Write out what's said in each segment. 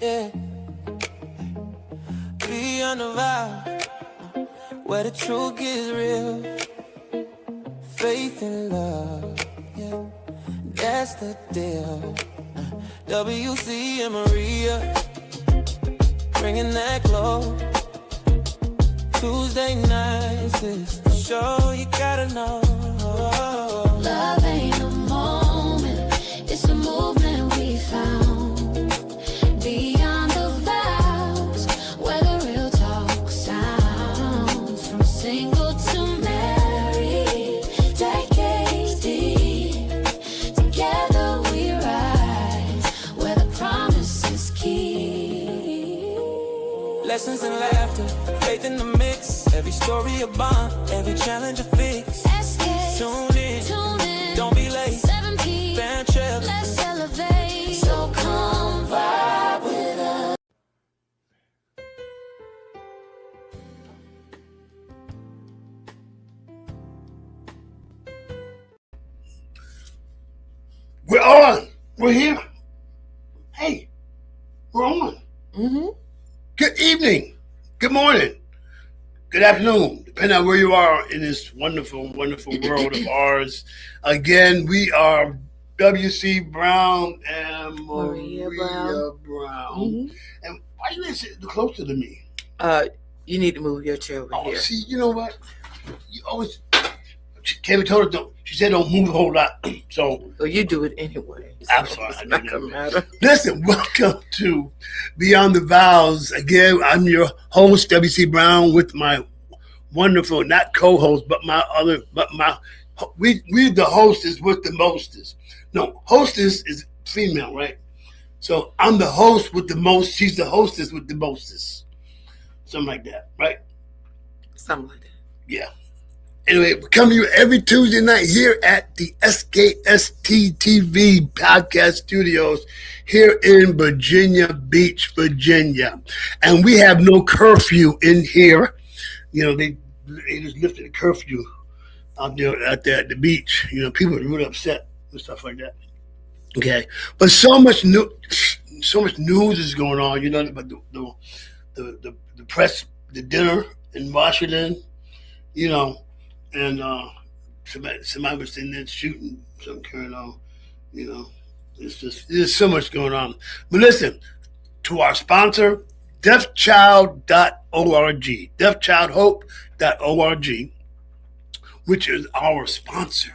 Yeah. Beyond the vow, where the truth gets real. Faith and love, yeah, that's the deal. WC and Maria, bringing that glow. Tuesday nights is the show you gotta know. Love ain't a moment, it's a movement we found. Beyond the vows, where the real talk sounds. From single to married, decades deep. Together we rise, where the promise is key. Lessons in laughter, faith in the mix. Every story a bond, every challenge a fix. SKST, Tune in, don't be late. 7 p.m. Fan trip. Let's elevate. So come vibe with us. We're on. We're here. Hey, we're on. Mm-hmm. Good evening. Good morning. Good afternoon, depending on where you are in this wonderful, wonderful world of ours. Again, we are W.C. Brown and Maria Brown. Mm-hmm. And why you didn't sit closer to me? You need to move your chair over here. See, you know what? You always. Kevin told her don't. She said don't move a whole lot. So. Well, you do it anyway. So I'm sorry. it's not gonna matter. Listen, welcome to Beyond the Vows. Again, I'm your host, W.C. Brown, with my wonderful, not co-host, but we the hostess with the mostest. No, hostess is female, right? So I'm the host with the most. She's the hostess with the mostest. Something like that, right? Something like that. Yeah. Anyway, we come to you every Tuesday night here at the SKST TV podcast studios here in Virginia Beach, Virginia. And we have no curfew in here. You know, they just lifted the curfew out there at the beach. You know, people are really upset and stuff like that. Okay. But so much news is going on, you know, but the press, the dinner in Washington, you know, and somebody was in there shooting, something carrying on, you know. There's so much going on. But listen, to our sponsor, deafchild.org, deafchildhope.org, which is our sponsor.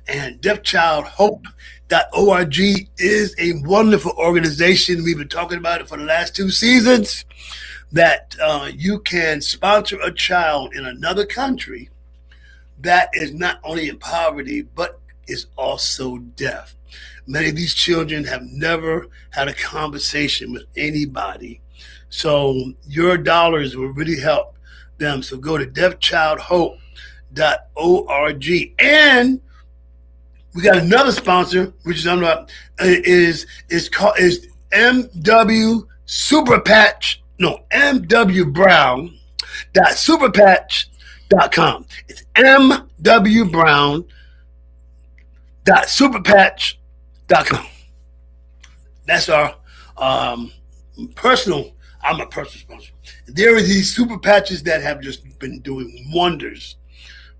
And deafchildhope.org is a wonderful organization. We've been talking about it for the last 2 seasons, that you can sponsor a child in another country that is not only in poverty, but is also deaf. Many of these children have never had a conversation with anybody. So your dollars will really help them. So go to deafchildhope.org. And we got another sponsor, which is MW Superpatch. No, MW Brown.superpatch.com. It's mwbrown.superpatch.com. That's our personal. I'm a personal sponsor. There are these super patches that have just been doing wonders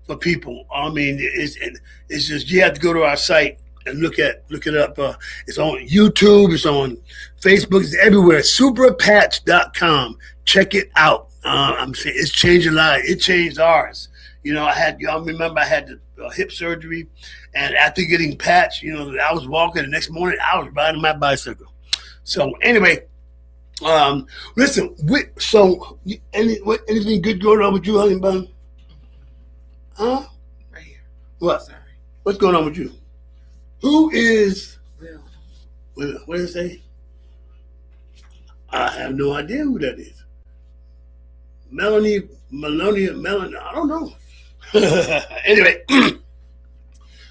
for people. I mean, it's just, you have to go to our site and look it up. It's on YouTube. It's on Facebook. It's everywhere. Superpatch.com. Check it out. I'm saying it's changed a lot. It changed ours. You know, y'all remember I had the hip surgery, and after getting patched, you know, I was walking. The next morning, I was riding my bicycle. So anyway, listen. Anything good going on with you, honey bun? Huh? Right here. What? Sorry. What's going on with you? Who is? Will. What did it say? I have no idea who that is. Melanie. I don't know. Anyway,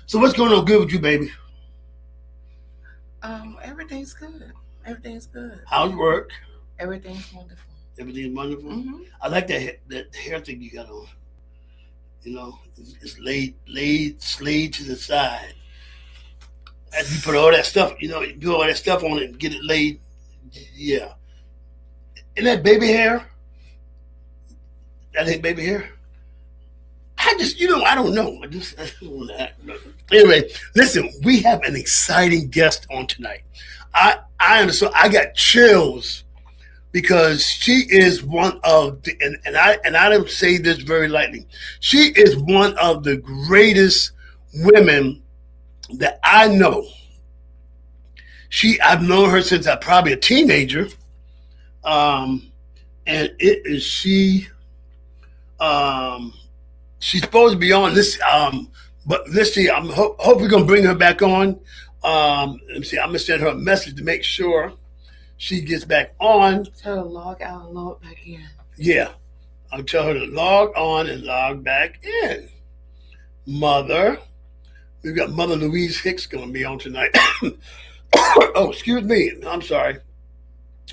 so what's going on good with you, baby? Everything's good. Everything's good. How's work? Everything's wonderful. Everything's wonderful. Mm-hmm. I like that hair thing you got on. You know, it's slayed to the side. As you put all that stuff, you know, you put all that stuff on it and get it laid. Yeah, And that baby hair, that ain't baby hair. I just, I don't know. Anyway, listen, we have an exciting guest on tonight. I understand. I got chills because she is one of the, and I don't say this very lightly. She is one of the greatest women that I know. I've known her since I'm probably a teenager, and it is she. She's supposed to be on this, but let's see. I'm hope we're gonna bring her back on. Let me see. I'm gonna send her a message to make sure she gets back on. Tell her to log out and log back in. Yeah, I'll tell her to log on and log back in. Mother, we've got Mother Louise Hicks gonna be on tonight. Oh, excuse me. I'm sorry.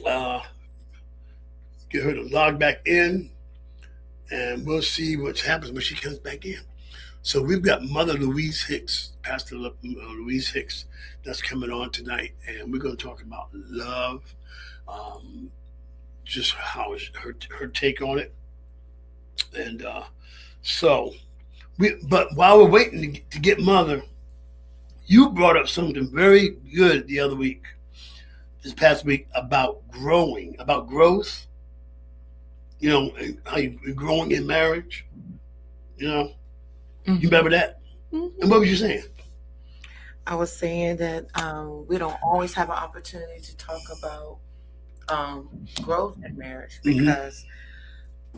Get her to log back in, and we'll see what happens when she comes back in. So we've got Mother Louise Hicks, Pastor Louise Hicks, that's coming on tonight, and we're going to talk about love, just how is her take on it, and But while we're waiting to get Mother, you brought up something very good the other week, this past week, about growth. How you're growing in marriage. You remember that? Mm-hmm. And what was you saying? I was saying that we don't always have an opportunity to talk about growth in marriage because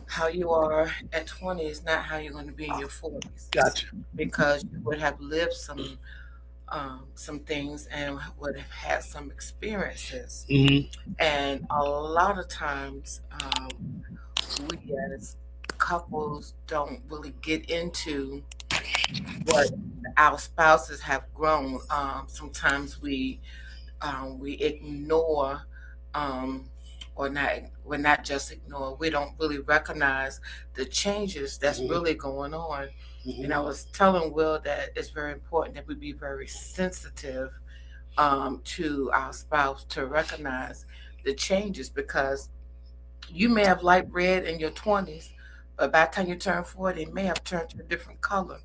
how you are at 20 is not how you're going to be in your 40s. Gotcha. Because you would have lived some things and would have had some experiences. And a lot of times we as couples don't really get into what our spouses have grown. Sometimes we ignore, or not just ignore. We don't really recognize the changes that's really going on. And I was telling Will that it's very important that we be very sensitive to our spouse to recognize the changes, because you may have light red in your 20s, but by the time you turn 40, it may have turned to a different color.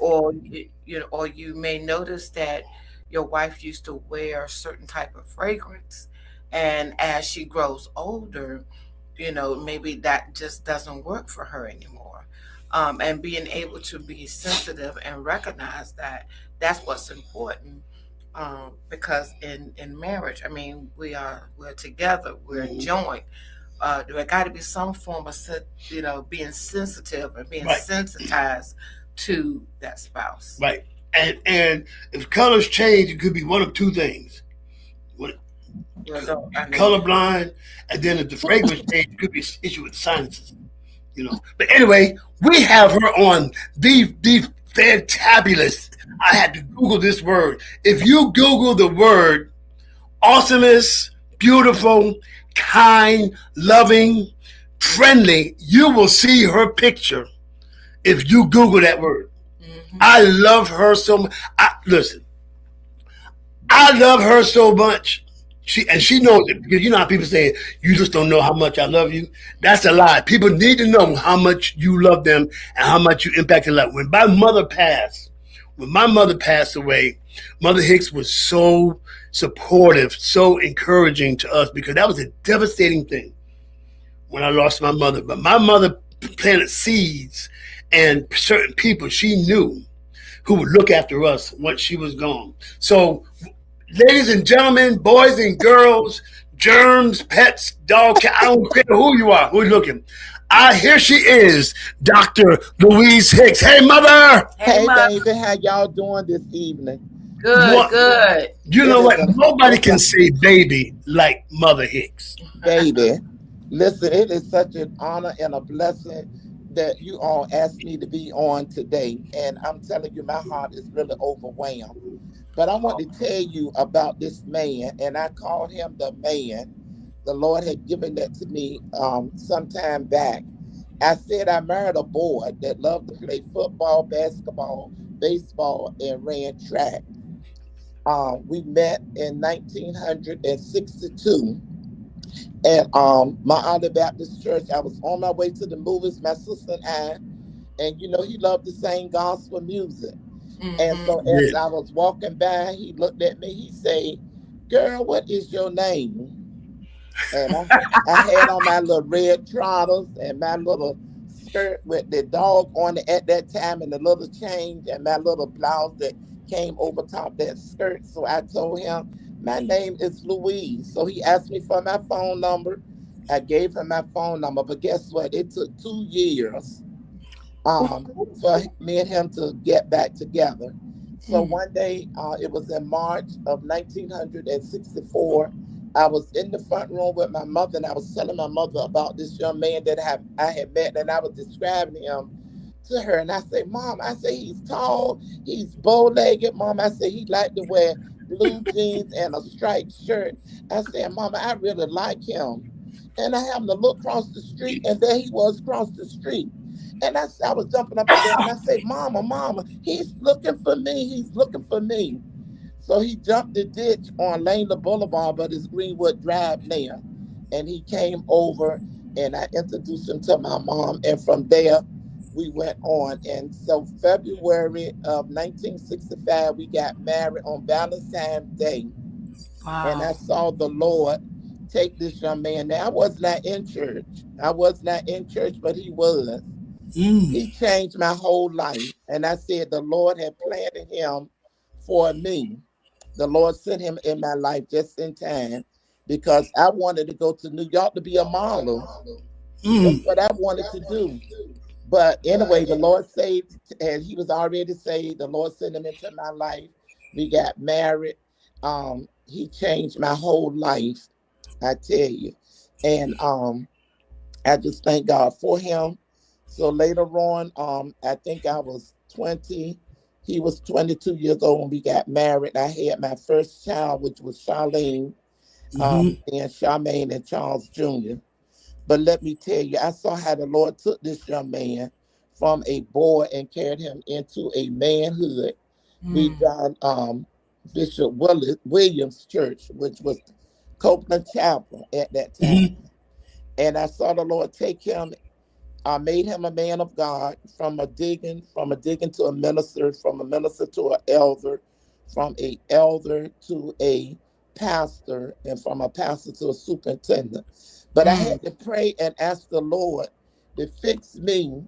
Or you may notice that your wife used to wear a certain type of fragrance, and as she grows older, maybe that just doesn't work for her anymore. And being able to be sensitive and recognize that that's what's important. Because in marriage, I mean, we're together, we're joined. There got to be some form of being sensitive and being sensitized to that spouse. Right. And if colors change, it could be one of two things. Colorblind, and then if the fragrance change, it could be an issue with the sinuses. But anyway, we have her on the fantabulous. I had to Google this word. If you Google the word awesomeness, beautiful, kind, loving, friendly, you will see her picture if you Google that word. I love her so much. Listen, I love her so much. She knows it, because you know how people say, you just don't know how much I love you. That's a lie. People need to know how much you love them and how much you impact their life. When my mother passed away, Mother Hicks was so supportive, so encouraging to us, because that was a devastating thing when I lost my mother. But my mother planted seeds, and certain people she knew who would look after us once she was gone. So, ladies and gentlemen, boys and girls, germs, pets, dog, cat, I don't care who you are, who's looking. Here she is, Dr. Louise Hicks. Hey, Mother. Hey, baby, how y'all doing this evening? Good. You know what? Nobody can say baby like Mother Hicks. Baby, listen, it is such an honor and a blessing that you all asked me to be on today. And I'm telling you, my heart is really overwhelmed. But I want to tell you about this man, and I called him the man. The Lord had given that to me some time back. I said I married a boy that loved to play football, basketball, baseball, and ran track. We met in 1962, And my Honor Baptist Church, I was on my way to the movies, my sister and I, and you know, he loved to sing gospel music. And so Yeah. as I was walking by, he looked at me, he said, "Girl, what is your name?" And I had on my little red trousers and my little skirt with the dog on it at that time and the little change and my little blouse that came over top that skirt. So I told him, "My name is Louise." So he asked me for my phone number. I gave him my phone number, but guess what? It took 2 years for me and him to get back together. So one day, it was in March of 1964. I was in the front room with my mother, and I was telling my mother about this young man that I had met, and I was describing him to her. And I said, "Mom," I said, "he's tall, he's bow-legged." Mom, I said, "He liked to wear blue jeans and a striped shirt." I said, "Mama, I really like him." And I happened to look across the street, and there he was across the street. And I was jumping up and down. And I said, "Mama, Mama, he's looking for me. He's looking for me." So he jumped the ditch on Langler Boulevard, but it's Greenwood Drive now. And he came over, and I introduced him to my mom. And from there, we went on. And so February of 1965, we got married on Valentine's Day. And I Wow. saw the Lord take this young man. Now, I was not in church. I was not in church, but he was. He changed my whole life. And I said, the Lord had planted him for me. The Lord sent him in my life just in time because I wanted to go to New York to be a model. That's what I wanted to do. But anyway, the Lord saved, and he was already saved. The Lord sent him into my life. We got married. He changed my whole life, I tell you. And I just thank God for him. So later on, I think I was 20. He was 22 years old when we got married. I had my first child, which was Charlene, and Charmaine and Charles Jr. But let me tell you, I saw how the Lord took this young man from a boy and carried him into a manhood. We done Bishop Williams Church, which was Copeland Chapel at that time. And I saw the Lord take him. I made him a man of God from a deacon to a minister, from a minister to an elder, from a elder to a pastor, and from a pastor to a superintendent. But I had to pray and ask the Lord to fix me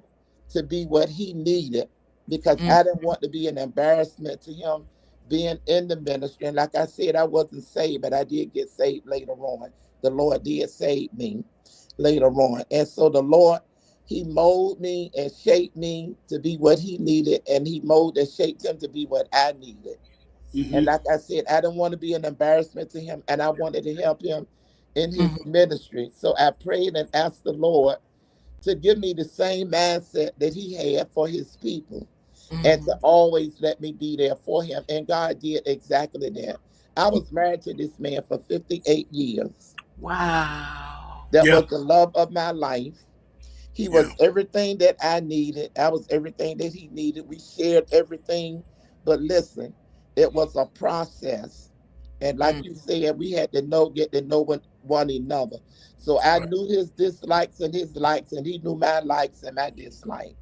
to be what he needed because I didn't want to be an embarrassment to him being in the ministry. And like I said, I wasn't saved, but I did get saved later on. The Lord did save me later on. And so the Lord, he molded me and shaped me to be what he needed, and he molded and shaped him to be what I needed. And like I said, I didn't want to be an embarrassment to him, and I wanted to help him in his ministry. So I prayed and asked the Lord to give me the same mindset that he had for his people and to always let me be there for him. And God did exactly that. I was married to this man for 58 years. Wow. That was the love of my life. He Yeah. was everything that I needed. I was everything that he needed. We shared everything. But listen, it was a process. And like you said, we had to get to know one another. So I knew his dislikes and his likes, and he knew my likes and my dislikes.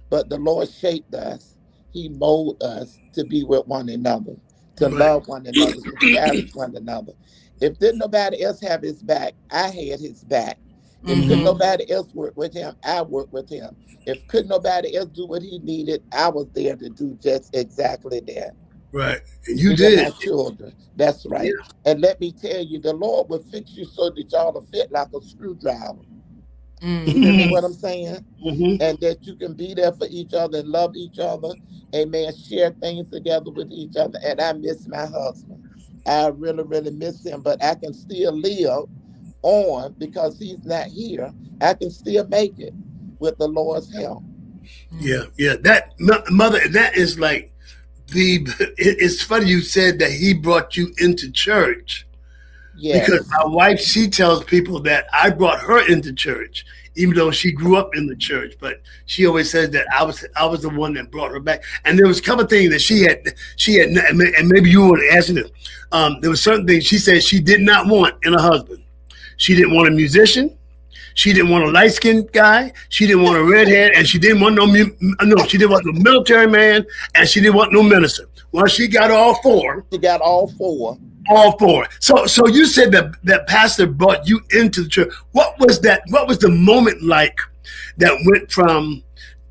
But the Lord shaped us. He molded us to be with one another, to Right. love one another, to cherish one another. If didn't nobody else have his back, I had his back. If could nobody else work with him, I worked with him. If could nobody else do what he needed, I was there to do just exactly that. Right. And you Even did. my children. That's Yeah. right. And let me tell you, the Lord will fix you so that y'all will fit like a screwdriver. You hear me what I'm saying? And that you can be there for each other and love each other. Amen. Share things together with each other. And I miss my husband. I really, really miss him. But I can still live on because he's not here. I can still make it with the Lord's help. Yeah. Yeah. That mother, that is like it's funny you said that he brought you into church because Yes. my wife, she tells people that I brought her into church, even though she grew up in the church. But she always says that I was the one that brought her back. And there was a couple of things that she had, and maybe you want to answer this. There was certain things she said she did not want in a husband. She didn't want a musician. She didn't want a light-skinned guy. She didn't want a redhead, and she didn't want she didn't want no military man, and she didn't want no minister. Well, she got all four. She got all four. All four. So you said that pastor brought you into the church. What was that? What was the moment like that went from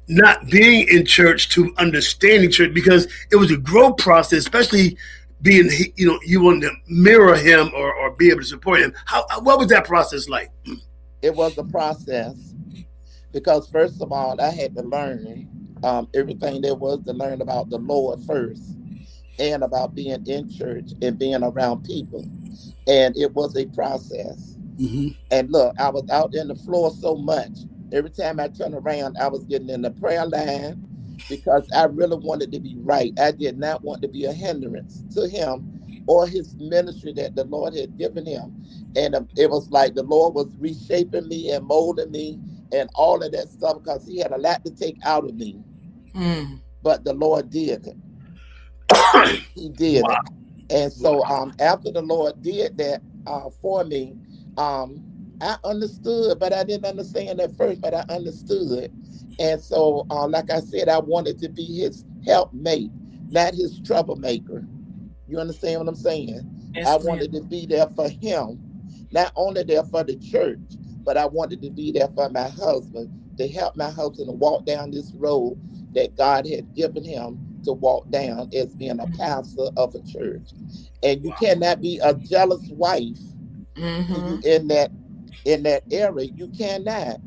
not being in church to understanding church? Because it was a growth process, especially being, you wanted to mirror him or be able to support him. What was that process like? It was a process because, first of all, I had to learn everything there was to learn about the Lord first, and about being in church and being around people. And it was a process. Mm-hmm. And look, I was out in the floor so much. Every time I turned around, I was getting in the prayer line because I really wanted to be right. I did not want to be a hindrance to him or his ministry that the Lord had given him. And it was like the Lord was reshaping me and molding me and all of that stuff because he had a lot to take out of me. But the Lord did it. He did it. And so after the Lord did that for me, I understood, but I didn't understand at first, but I understood. And so, like I said, I wanted to be his helpmate, not his troublemaker. You understand what I'm saying? Yes, I ma'am. wanted to be there for him, not only there for the church, but I wanted to be there for my husband, to help my husband to walk down this road that God had given him to walk down as being a pastor of a church. And you cannot be a jealous wife in that area. You cannot.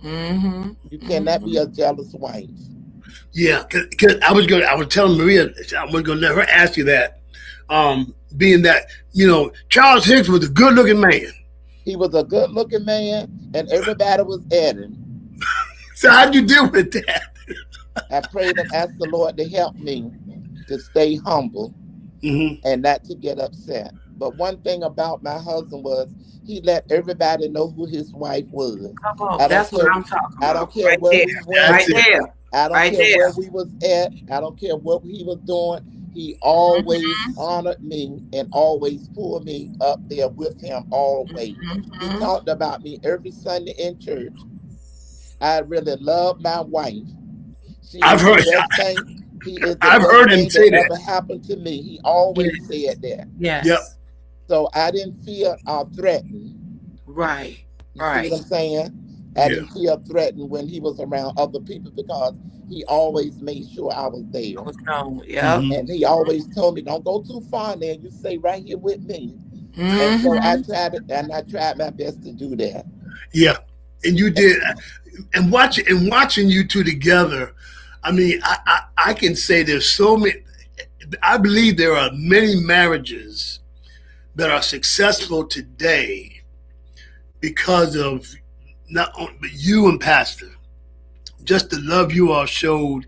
You cannot be a jealous wife. Yeah, because I was telling Maria, I was going to let her ask you that. Being that, Charles Hicks was a good-looking man. He was a good-looking man, and everybody was at him. So how'd you deal with that? I prayed and asked the Lord to help me to stay humble and not to get upset. But one thing about my husband was he let everybody know who his wife was. Come on, that's what I'm talking about. I don't care right where there. we went. Right there. I don't Right care there. where we was at. I don't care what he was doing. He always honored me and always pulled me up there with him always. He talked about me every Sunday in church. I really love my wife. I've heard him say that. Never happened to me. He always said that. Yes. Yep. So I didn't feel threatened. Right. You see what I'm saying? I didn't feel threatened when he was around other people because he always made sure I was there. And he always told me, don't go too far there. You stay right here with me. And so I tried my best to do that. Yeah. And you did. And watching you two together, I mean, I can say there's so many. I believe there are many marriages that are successful today because of not only but you and Pastor, just the love you all showed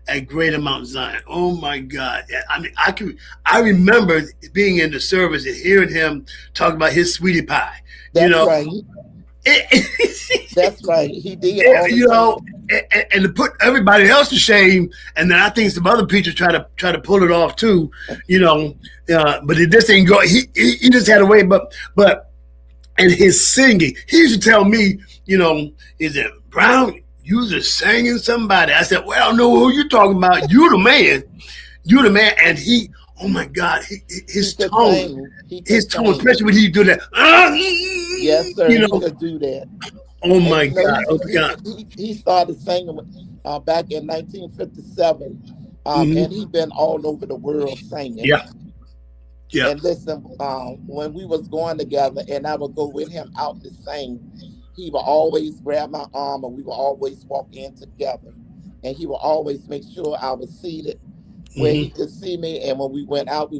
at Greater Mount Zion. Oh my God! I mean, I remember being in the service and hearing him talk about his sweetie pie. That's right. That's right. He did. And to put everybody else to shame, and then I think some other preachers try to pull it off too, but it just ain't go. He just had a way, but and his singing, he used to tell me, is it Brown? You was just singing somebody. I said, well, I don't know who you talking about. You the man, and he. Oh my God, his tone, especially when he do that. Yes, sir. He could do that. Oh my God! He started singing back in 1957, and he's been all over the world singing. Yeah. And listen, when we was going together, and I would go with him out to sing, he would always grab my arm, and we would always walk in together, and he would always make sure I was seated where he could see me. And when we went out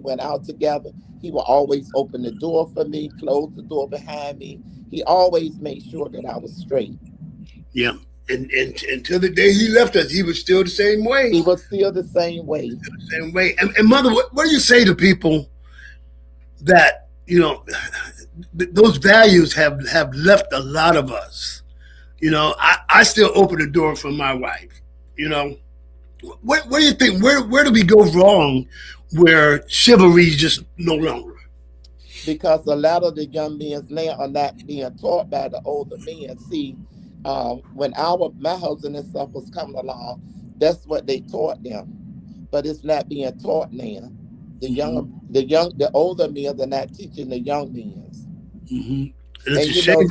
together. He would always open the door for me, close the door behind me. He always made sure that I was straight. Yeah. And until the day he left us, he was still the same way. He was still the same way. And Mother, what do you say to people that, those values have left a lot of us? I still open the door for my wife, What do you think? Where do we go wrong where chivalry is just no longer? because a lot of the young men now are not being taught by the older men. See, when our my husband and stuff was coming along, that's what they taught them, but it's not being taught now. The older men are not teaching the young men. Mm-hmm. And it's a And shame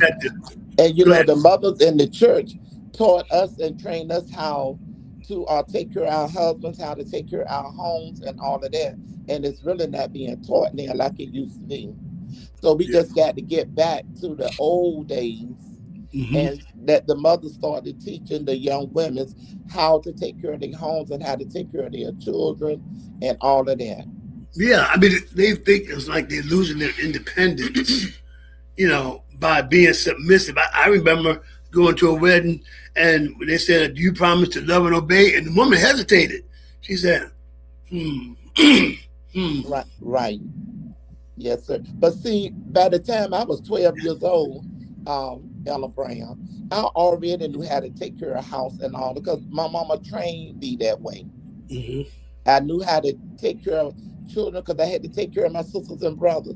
that you go know ahead. the mothers in the church taught us and trained us how to take care of our husbands, how to take care of our homes, and all of that. And it's really not being taught now like it used to be. So we Yeah. just got to get back to the old days, Mm-hmm. and that the mothers started teaching the young women how to take care of their homes and how to take care of their children and all of that. Yeah, I mean, they think it's like they're losing their independence, by being submissive. I remember going to a wedding and they said, "Do you promise to love and obey?" And the woman hesitated. She said, "Hmm, hmm." Right, right. Yes, sir. But see, by the time I was 12 years old, Ella Brown, I already knew how to take care of house and all because my mama trained me that way. Mm-hmm. I knew how to take care of children because I had to take care of my sisters and brothers.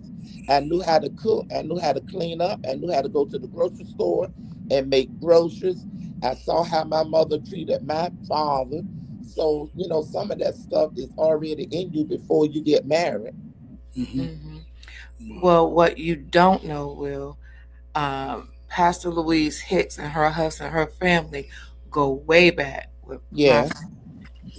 I knew how to cook. I knew how to clean up. I knew how to go to the grocery store and make groceries. I saw how my mother treated my father. So, some of that stuff is already in you before you get married. Mm-hmm. Well, what you don't know, Will, Pastor Louise Hicks and her husband, her family, go way back with my. Yes.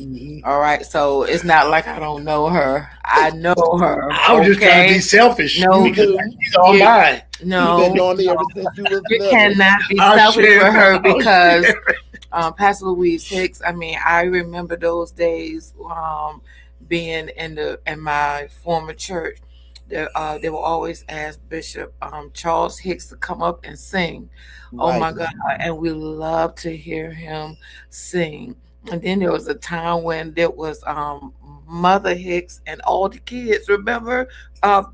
Mm-hmm. All right, so it's not like I don't know her. I know her. I was just trying to be Okay, selfish no, You because do. she's all you, mine. You've been no, knowing me ever since you was you little. cannot be I'll selfish share. with her I'll because share. Pastor Louise Hicks. I mean, I remember those days being in my former church. They will always ask Bishop Charles Hicks to come up and sing. Oh Right. my God! And we love to hear him sing. And then there was a time when there was Mother Hicks and all the kids. Remember,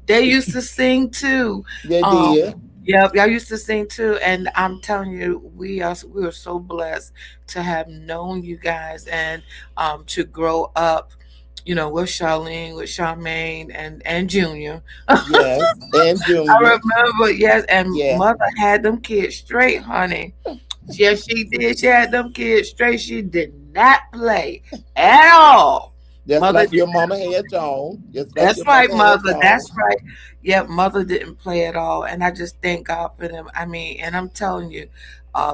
they used to sing too. They Um, did. yeah, y'all used to sing too, and I'm telling you, we were so blessed to have known you guys and to grow up, with Charlene, with Charmaine, and Junior. Yes. And I Junior. remember, yes, and Yes. Mother had them kids straight, honey. Yes, she did. She had them kids straight. She did not play at all. Just Mother like did. your mama had y'all. Just like That's your right, mama had Mother. y'all. That's right. Yeah, Mother didn't play at all, and I just thank God for them. I mean, and I'm telling you,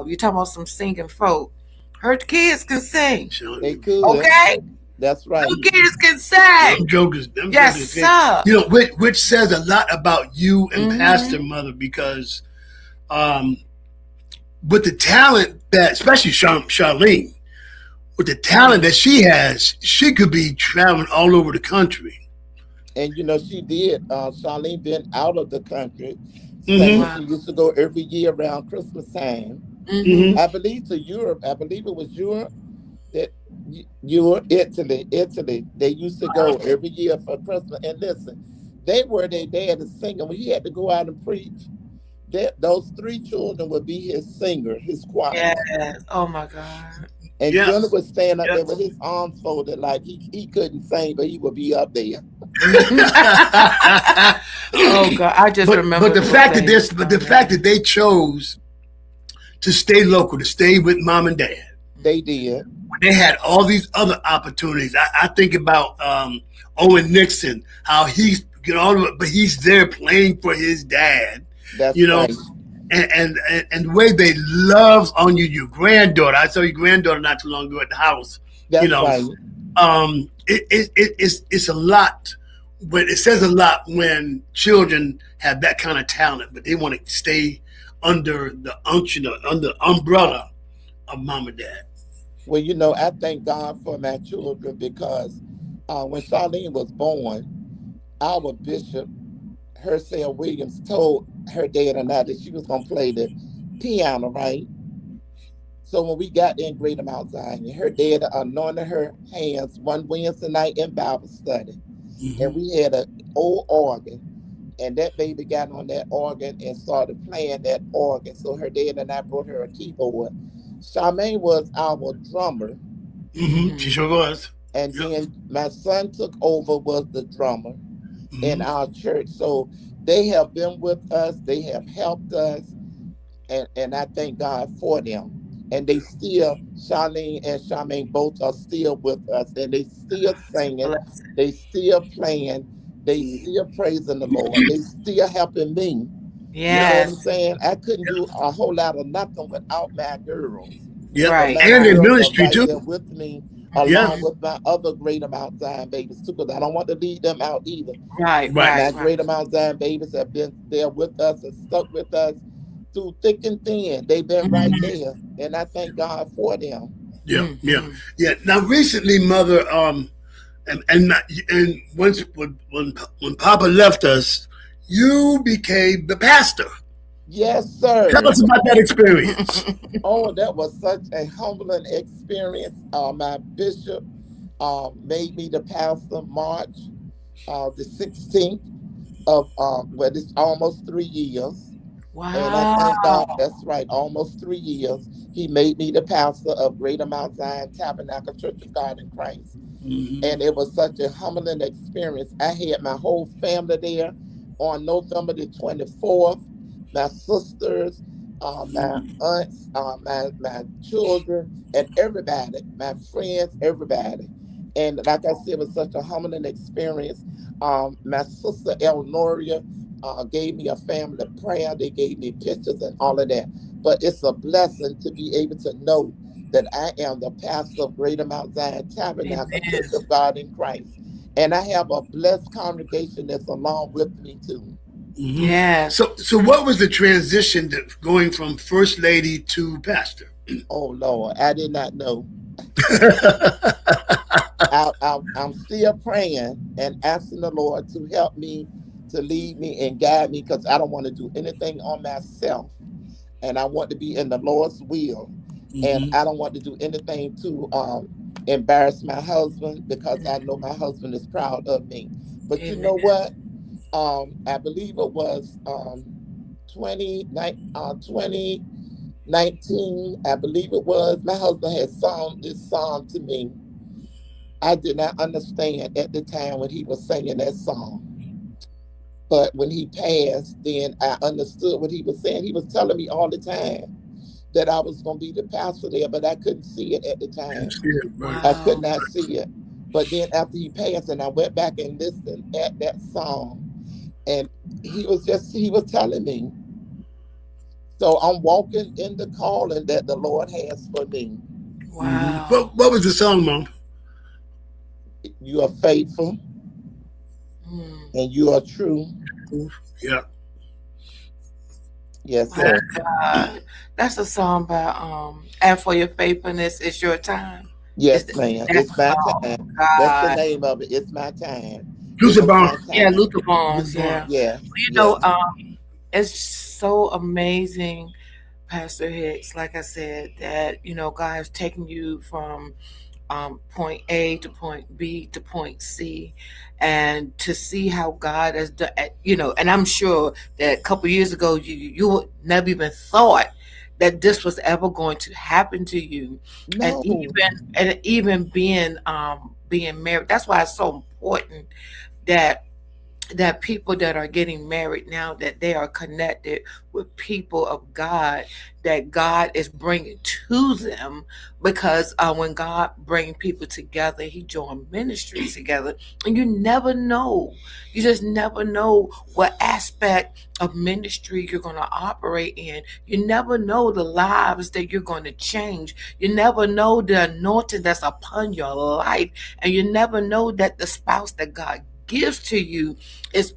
you talking about some singing folk. Her kids can sing. They Showing could. Okay, That's right. them kids can you. sing. Them Yes, jokers. sir. Which says a lot about you and Mm-hmm. Pastor Mother because um, with the talent that, especially Charlene, with the talent that she has, she could be traveling all over the country. And she did. Charlene been out of the country singing. Mm-hmm. Wow. She used to go every year around Christmas time. Mm-hmm. Mm-hmm. I believe to Europe. I believe it was Europe that Europe, Italy. They used to go every year for Christmas. And listen, they were their dad is singing. When he had to go out and preach, those three children would be his singer, his choir. Yes. Oh my God. And Yeah. Jonah would stand up Yeah. there with his arms folded like he couldn't sing, but he would be up there. Oh God, I just but remember the those fact that days. this, but the fact that they chose to stay local, to stay with mom and dad, They did. they had all these other opportunities. I think about Owen Nixon, how he's but he's there playing for his dad, That's you know, right. and the way they love on you, your granddaughter. I saw your granddaughter not too long ago at the house. You That's know, right. it's a lot. But it says a lot when children have that kind of talent, but they want to stay under the unction, under the umbrella of mom and dad. Well, I thank God for my children because when Charlene was born, our bishop, Hercel Williams, told her dad and I that she was going to play the piano, right? So when we got there in Greater Mount Zion, her dad anointed her hands one Wednesday night in Bible study. And Mm-hmm. we had an old organ. And that baby got on that organ and started playing that organ. So her dad and I brought her a keyboard. Charmaine was our drummer. Mm-hmm. She Mm-hmm. sure was. And Yep. then my son took over was the drummer in Mm-hmm. our church. So They have been with us. They have helped us, and I thank God for them. And they still, Charlene and Charmaine both are still with us, and they still singing, Bless. they still playing, they still praising the Lord, they still helping me. You know what I'm Yes. saying? I couldn't do a whole lot of nothing without my girls. Yep. But Right. my And in girls are ministry right too. there with me, Yeah. along Mhm. with my other Great Amount Zion babies too, because I don't want to leave them out either. Right. Right. Right. My Right. Great Amount Zion babies have been there with us and stuck with us through thick and thin. They've been right Mhm. there, and I thank God for them. Yeah. Yeah. Mhm. Yeah. Now, recently, Mother, and once when Papa left us, you became the pastor. Yes, Tell sir. us about that experience. Oh, that was such a humbling experience. My bishop made me the pastor March the 16th of well, it's almost 3 years. And I thank God, Wow. that's right, almost 3 years. He made me the pastor of Greater Mount Zion Tabernacle Church of God in Christ. Hmm. And it was such a humbling experience. I had my whole family there on November the 24th, my sisters, my aunts, my children, and everybody, my friends, everybody. And like I said, it was such a humbling experience. My sister Elnoria gave me a family prayer. They gave me pictures and all of that. But it's a blessing to be able to know that I am the pastor of Greater Mount Zion Tabernacle Church Amen. of God in Christ. And I have a blessed congregation that's along with me too. Hmm. Yes. So what was the transition going from first lady to pastor? Oh Lord, I did not know. I'm still praying and asking the Lord to help me, to lead me and guide me, because I don't want to do anything on myself. And I want to be in the Lord's will. And Hmm. I don't want to do anything to embarrass my husband, because I know my husband is proud of me. But you Amen. know what? I believe it was 2019, I believe it was. My husband had sung this song to me. I did not understand at the time when he was singing that song. But when he passed, then I understood what he was saying. He was telling me all the time that I was going to be the pastor there, but I couldn't see it at the time. Right. I could Wow. not see it. But then after he passed, and I went back and listened at that song, and he was telling me. So I'm walking in the calling that the Lord has for me. Hmm. Wow. What was the song, Mom? You are faithful Mm. and you are true. Yeah. Yes, My sir. God. That's a song by and for your faithfulness is your time. Is Yes, that, ma'am. that It's my oh time. That's the God. name of it. It's my time. It Lucifer was Barnes. my Yeah, time. Luther Bonds, yeah. Yes, You know, yes. it's so amazing, Pastor Hicks, like I said, that God has taken you from point A to point B to point C, and to see how God has done, and I'm sure that a couple years ago you would never even thought that this was ever going to happen to you, and No, even being married. That's why it's so important that people that are getting married now, that they are connected with people of God, that God is bringing to them, because when God bring people together, he join ministries together, and you never know, you just never know what aspect of ministry you're going to operate in. You never know the lives that you're going to change. You never know the anointing that's upon your life, and you never know that the spouse that God gives to you is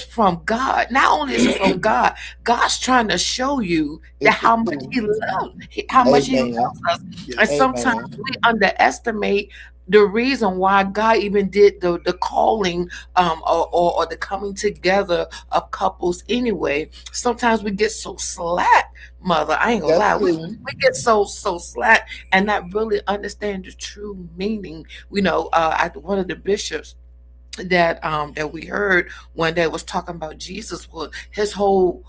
from God. Not only is it from God, God's trying to show you that it's the how much truth. how much He loves Amen. us. Yeah. And sometimes Amen. we underestimate the reason why God even did the calling, or the coming together of couples anyway. Sometimes we get so slack, mother. I ain't gonna That's lie. true. We get so slack and not really understand the true meaning. One of the bishops that we heard one day was talking about Jesus. Was his whole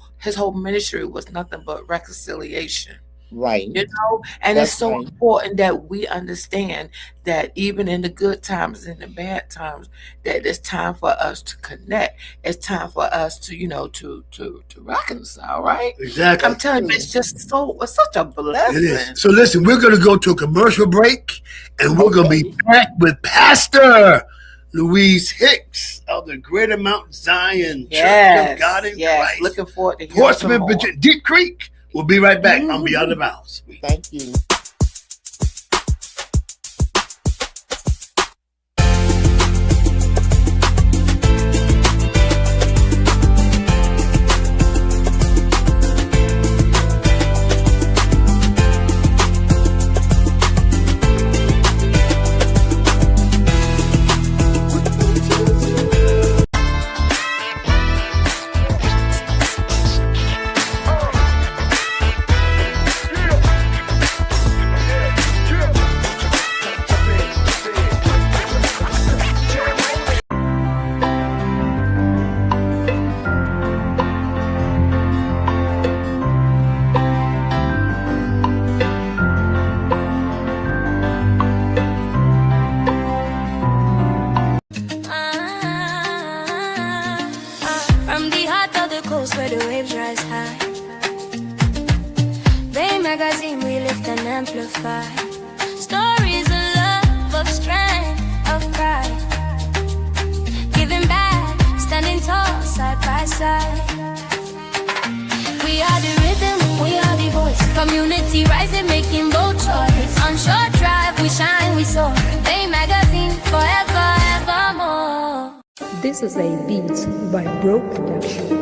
ministry was nothing but reconciliation. Right. And it's That's so right. important that we understand that even in the good times and the bad times, that it's time for us to connect. It's time for us to, to reconcile, right? Exactly. I'm telling you, True. it's such a It is. blessing. So listen, we're going to go to a commercial break, and we're going to be Okay. back with Pastor Louise Hicks of the Greater Mount Zion Church of God in Yes. Christ, Looking forward to hearing some Portsmouth, more. Virginia, Deep Creek. We'll be right back on Beyond the Vows. Thank you. From the heart of the coast where the waves rise high, they magazine we lift and amplify. Stories of love, of strength, of pride. Giving back, standing tall, side by side. We are the rhythm, we are the voice. Community rising, making bold choice. On short drive, we shine, we soar. They magazine, forever, evermore. This is a beat by Bro Production.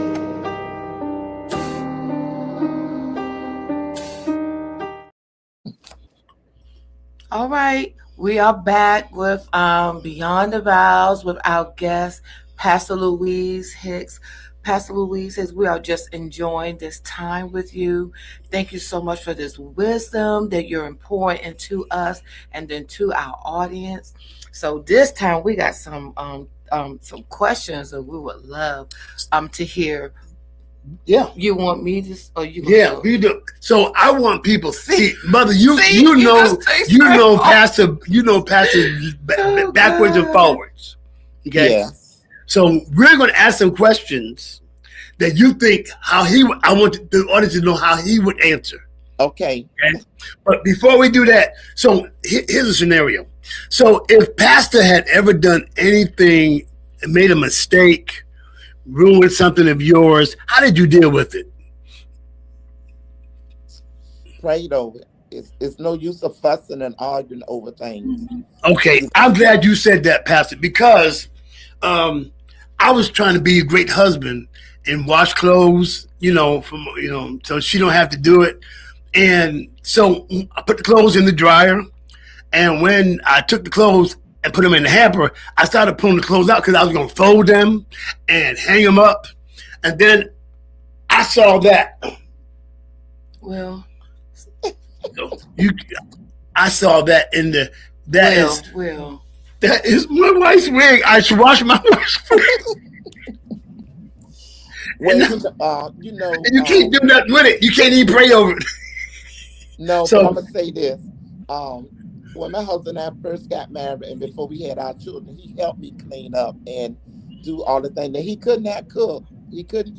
All right, we are back with Beyond the Vows with our guest, Pastor Louise Hicks. Pastor Louise says we are just enjoying this time with you. Thank you so much for this wisdom that you're pouring into us and then to our audience. So this time we got some questions that we would love to hear. Yeah. You want me to, or you? Yeah, we do. So I want people see, Mother. You just know, Pastor. You know, Pastor backwards and forwards. Okay. Yes. So we're going to ask some questions that you think how he. I want the audience to know how he would answer. Okay. Okay. But before we do that, so here's a scenario. So if Pastor had ever done anything, made a mistake, ruined something of yours, how did you deal with it? Prayed over it. It's no use of fussing and arguing over things. Okay, I'm glad you said that, Pastor, because I was trying to be a great husband and wash clothes, so she don't have to do it. And so I put the clothes in the dryer, and when I took the clothes and put them in the hamper, I started pulling the clothes out because I was going to fold them and hang them up. And then I saw that. Well, I saw that in the, that is my wife's wig. I should wash my wife's wig. Well, And you can't do nothing with it. You can't even pray over it. No, So- but I'm gonna say this. When my husband and I first got married, and before we had our children, he helped me clean up and do all the things that he could not cook. He could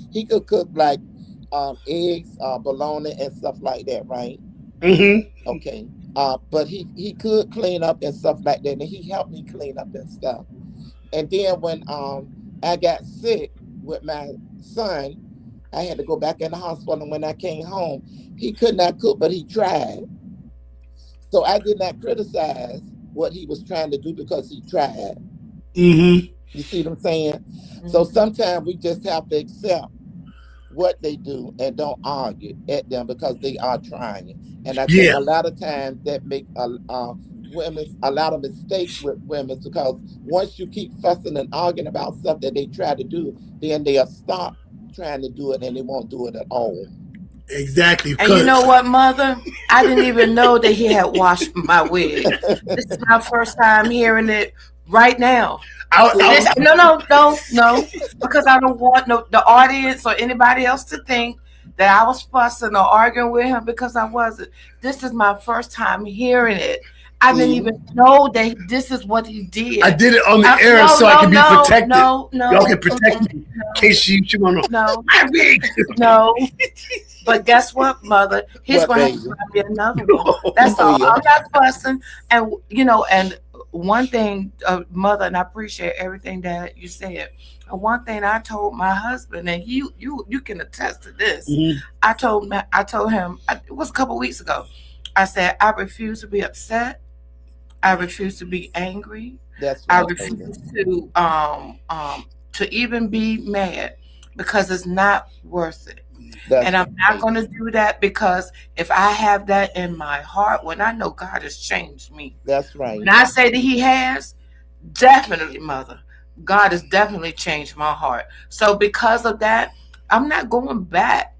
cook like eggs, bologna, and stuff like that, right? Mm-hmm. Okay. But he could clean up and stuff like that, and he helped me clean up and stuff. And then when I got sick with my son, I had to go back in the hospital, and when I came home, he could not cook, but he tried. So I did not criticize what he was trying to do because he tried. Mm-hmm. You see what I'm saying? So sometimes we just have to accept what they do and don't argue at them because they are trying. And I think a lot of times that make women a lot of mistakes with women, because once you keep fussing and arguing about something they try to do, then they'll stop trying to do it and they won't do it at all. Exactly. And you know what, Mother? I didn't even know that he had washed my wig. This is my first time hearing it right now. No, because I don't want the audience or anybody else to think that I was fussing or arguing with him, because I wasn't. This is my first time hearing it. I didn't even know that this is what he did. I did it on the air no, so I no, could be no, protected. no, Y'all no, can protect me in case you want to. no, My wig. no. But guess what, Mother? He's What, gonna have to baby? find me another one. That's Oh all. yeah. I'm not fussing. And and one thing, Mother, and I appreciate everything that you said. And one thing I told my husband, and you can attest to this. Mhm. I told him, it was a couple weeks ago. I said, I refuse to be upset. I refuse to be angry. That's I right, baby. refuse to even be mad, because it's not worth it. That's And I'm not right. going to do that, because if I have that in my heart, when I know God has changed me, That's right. when I say that He has, definitely, Mother, God has definitely changed my heart. So because of that, I'm not going back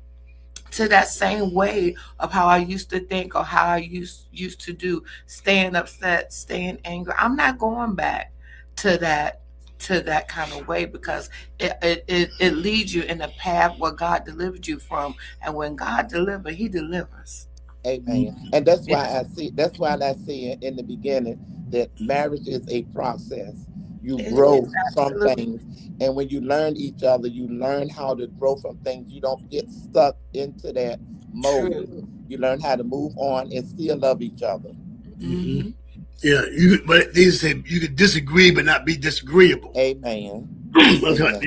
to that same way of how I used to think, or how I used to do, staying upset, staying angry. I'm not going back to that kind of way, because it leads you in a path where God delivered you from. And when God delivers, He delivers. Amen. And that's why I see. That's why I see in the beginning that marriage is a process. You It is grow from absolutely things, and when you learn each other, you learn how to grow from things. You don't get stuck into that mold. true. You learn how to move on and still love each other. Mhm. Hmm. Yeah, but they say you could disagree but not be disagreeable. Amen. Yeah, Amen.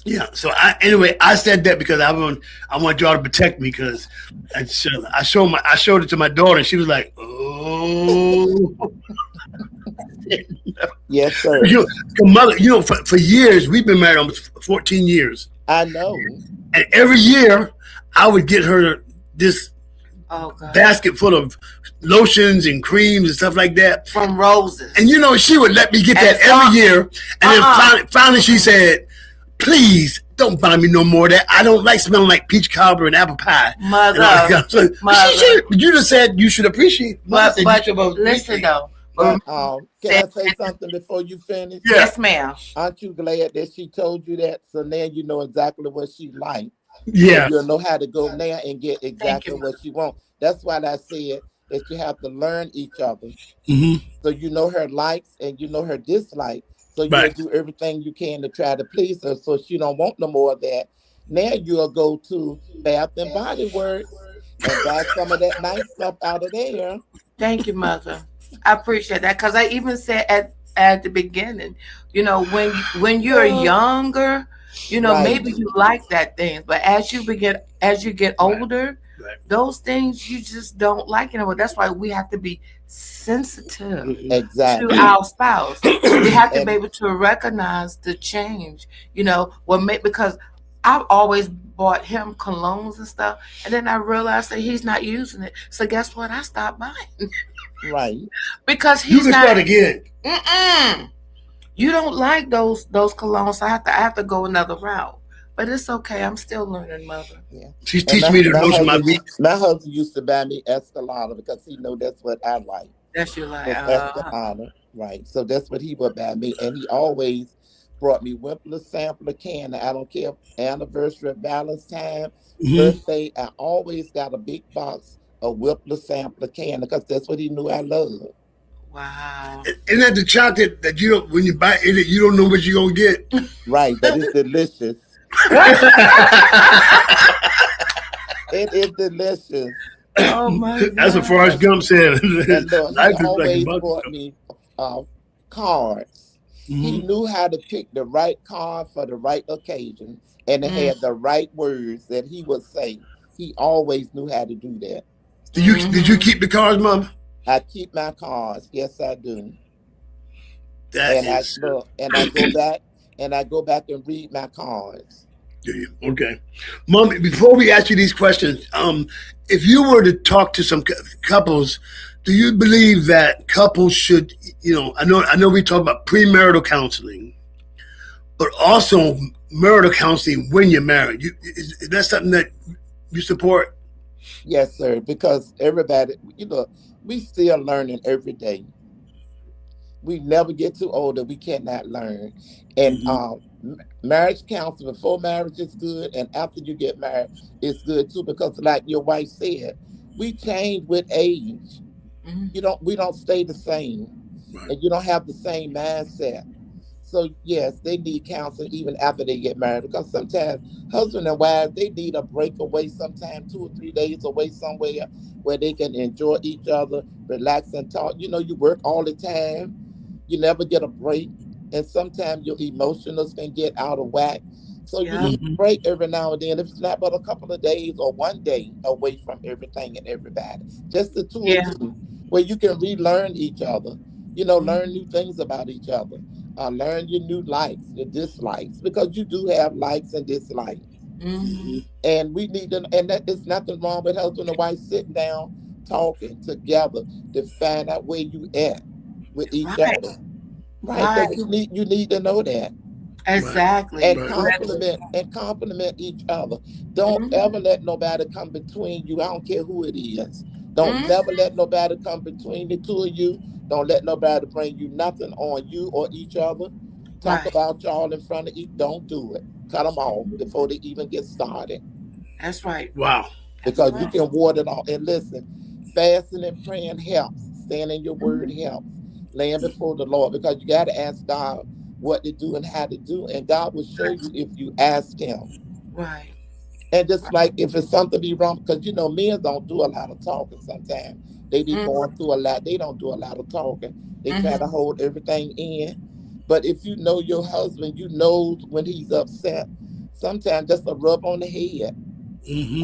yeah. So I said that because I want y'all to protect me, because I showed it to my daughter and she was like, oh. Yes, sir. Mother, for years we've been married almost 14 years, I know. and every year I would get her this Oh God. basket full of lotions and creams and stuff like that. From roses. And she would let me get And that every year. And then uh-uh. finally she said, please don't buy me no more of that. I don't like smelling like peach cobbler and apple pie. And all that Mother, kind of stuff. mother. You just said you should appreciate. Mother But said you but should listen appreciate. though. But Remember, can I say something before you finish? Yeah. yes, ma'am. Aren't you glad that she told you that? So now you know exactly what she likes. So Yeah. you'll know how to go now and get Thank exactly you, what you want. That's why I said that you have to learn each other. Hmm. So you know her likes and you know her dislikes. So you'll Right. do everything you can to try to please her. So she don't want no more of that. Now you'll go to Bath and Body Works and buy some of that nice stuff out of there. Thank you, Mother. I appreciate that, because I even said at the beginning, when you're younger, Right. maybe you like that thing, but as you get Right. older, Right. those things you just don't like anymore. That's why we have to be sensitive Hmm. to Exactly. our spouse. We have to be And able to recognize the change. Because I've always bought him colognes and stuff, and then I realized that he's not using it. So guess what? I stopped buying right. because You he's can start not. again. Mm-mm. You don't like those colognes. So I have to go another route. But it's okay. I'm still learning, Mother. Yeah. She's And teaching me to lotion my feet. my husband used to buy me Escalada because he know that's what I like. That's your like. Was Escalada, right? So that's what he would buy me, and he always brought me Wimpler sampler candy. I don't care anniversary, Valentine, Hmm. birthday. I always got a big box of Wimpler sampler candy because that's what he knew I loved. Wow. Isn't that the chocolate that you don't, when you buy it, you don't know what you're gonna get? Right, but it's delicious. It is delicious. Oh my That's what God. Forrest Gump said. And look, he Life is like a always bucket. brought me uh, cards. He Hmm. knew how to pick the right card for the right occasion, and it Mm, had the right words that he would say. He always knew how to do that. Did you mhm. keep the cards, Mom? I keep my cards, yes, I do. That And I is. look, and I go back, and I go back and read my cards. Okay, Mom. Before we ask you these questions, if you were to talk to some couples, do you believe that couples should, I know we talk about premarital counseling, but also marital counseling when you're married. Is that something that you support? Yes, sir. Because everybody, we still learning every day. We never get too old that we cannot learn. And marriage counseling before marriage is good, and after you get married, it's good too. Because, like your wife said, we change with age. Mhm. We don't stay the same, Right. and you don't have the same mindset. So yes, they need counseling even after they get married, because sometimes husband and wife, they need a break away, sometime 2 or 3 days away somewhere where they can enjoy each other, relax and talk. You work all the time, you never get a break, and sometimes your emotions can get out of whack. So you Yeah. need a break every now and then, if it's not but a couple of days or one day away from everything and everybody. Just the two of Yeah. you, where you can relearn each other, learn Mhm. new things about each other. Learn your new likes, your dislikes, because you do have likes and dislikes. Mhm. And we need to, and that is nothing wrong with husband and wife sitting down, talking together to find out where you at with each Right. other. Right? Right. Because you need to know that. Right. And Exactly. Right. compliment each other. Don't Mhm. ever let nobody come between you. I don't care who it is. Don't Mhm. never let nobody come between the two of you. Don't let nobody bring you nothing on you or each other. Talk Right. about y'all in front of each. Don't do it. Cut them off before they even get started, That's right. Wow. That's because you right. can ward it off. And listen, fasting and praying helps. Staying in your word helps. Laying before the Lord, because you got to ask God what to do and how to do, and God will show you if you ask Him. Right. And just like if it's something be wrong, because men don't do a lot of talking sometimes. They be Mhm. going through a lot. They don't do a lot of talking. They try to Mhm. hold everything in. But if you know your husband, you know when he's upset. Sometimes just a rub on the head.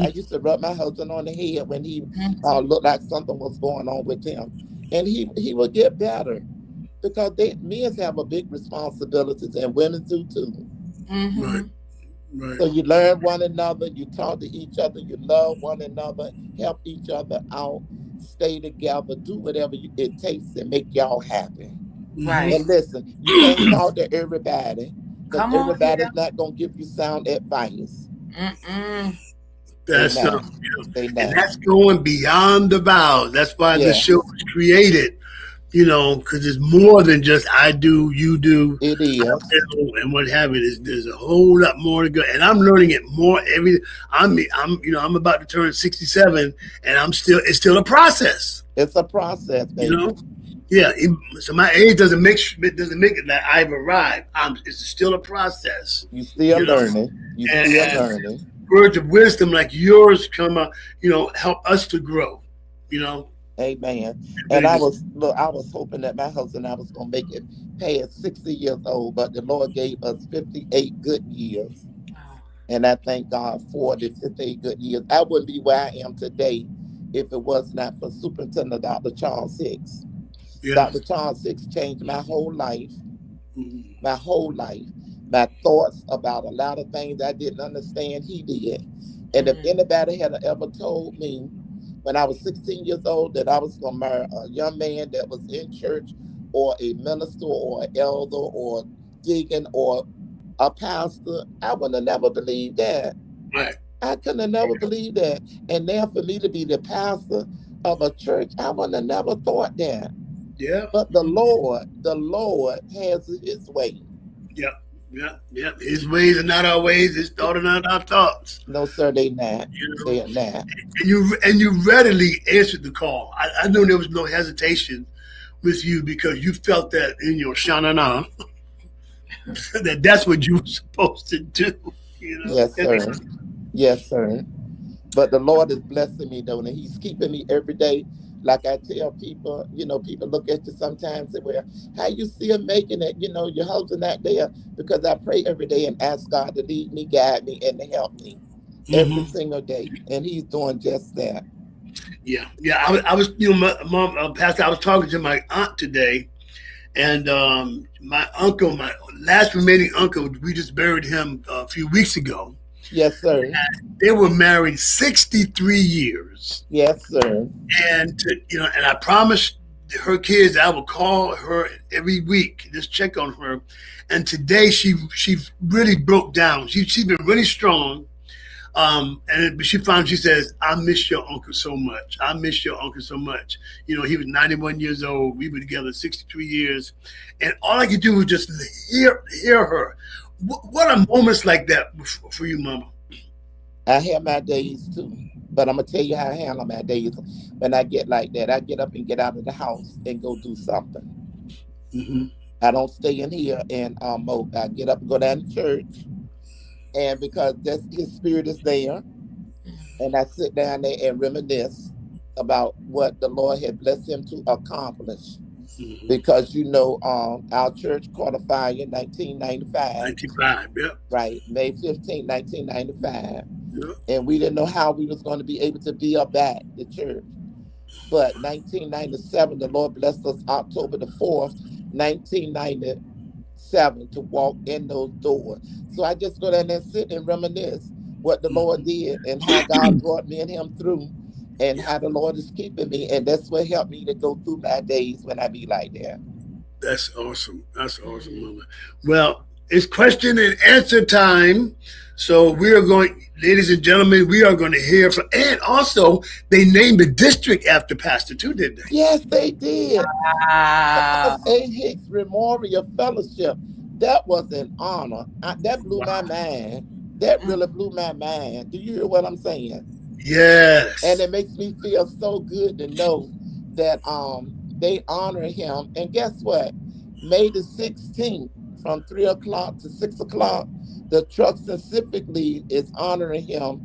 I used to rub my husband on the head when he Mhm. looked like something was going on with him, and he would get better, because men have a big responsibilities and women do too. Right. Mhm. Right. So you learn one another, you talk to each other, you love one another, help each other out, stay together, do whatever it takes to make y'all happy. Right. And listen, you can't talk to everybody, because Come on here. everybody's not gonna give you sound advice. Mm-mm. They That's not. They and not. that's going beyond the vows. That's why the show Yes, was created. Because it's more than just I do, you do, it is. and what have you. There's a whole lot more to go, and I'm learning it more every. I'm about to turn 67, and it's still a process. It's a process, You baby. know, yeah. So my age doesn't make it that I've arrived. It's still a process. You still You know, learning. You still and learning. words of wisdom like yours come up, help us to grow. You know, Amen. And really I do. was look, I was hoping that my husband and I was gonna make it past 60 years old, but the Lord gave us 58 good years. Oh, And I thank God for the 58 good years. I wouldn't be where I am today if it was not for Superintendent Dr. Charles Hicks. Yeah. Dr. Charles Hicks changed my whole life, Mhm. my whole life. My thoughts about a lot of things I didn't understand, he did. And if mm, anybody had ever told me when I was 16 years old that I was going to marry a young man that was in church, or a minister or an elder or deacon or a pastor, I would have never believed that. Right. I couldn't have never believed that. And then for me to be the pastor of a church, I would have never thought that. Yeah. But the Lord has his way. Yeah. Yeah. Yeah. His ways are not our ways. His thoughts are not our thoughts. No, sir, they not. You They know, are not. and you readily answered the call. I know there was no hesitation with you because you felt that in your shanana that's what you were supposed to do. You know. Yes, sir. Yes, sir. But the Lord is blessing me though, and He's keeping me every day. Like I tell people, people look at you sometimes and say, well, how you still making it? Your husband not there, because I pray every day and ask God to lead me, guide me, and to help me every Hmm. single day. And He's doing just that. Yeah. Yeah. I was my mom, Pastor. I was talking to my aunt today, and my uncle, my last remaining uncle, we just buried him a few weeks ago. Yes, sir. They were married 63 years. Yes, sir. And I promised her kids I would call her every week, just check on her. And today she really broke down. She's been really strong. And she says, I miss your uncle so much. I miss your uncle so much. You know, he was 91 years old. We were together 63 years. And all I could do was just hear her. What are moments like that for you, Mama? I have my days too. But I'm gonna tell you how I handle my days when I get like that. I get up and get out of the house and go do something. Mm-hmm. I don't stay in here and mope. I get up and go down to church, and because that's his spirit is there, and I sit down there and reminisce about what the Lord had blessed him to accomplish. Mm-hmm. Because you know, our church caught a fire in 1995. 95, yep. Right, May 15, 1995. Yep. And we didn't know how we was going to be able to build back the church. But 1997, the Lord blessed us October the 4th, 1997, to walk in those doors. So I just go down there and sit and reminisce what the Lord did and how God brought me and him through and how the Lord is keeping me. And that's what helped me to go through my days when I be like that. That's awesome. That's awesome, Mama. Well, it's question and answer time. So we are going, ladies and gentlemen, we are going to hear from, and also they named the district after Pastor too, didn't they? Yes, they did. Wow. A. Hicks Memorial Fellowship. That was an honor. That blew my mind. That really blew my mind. Do you hear what I'm saying? Yes. And it makes me feel so good to know that they honor him. And guess what? May the 16th from 3 o'clock to 6 o'clock, the truck specifically is honoring him.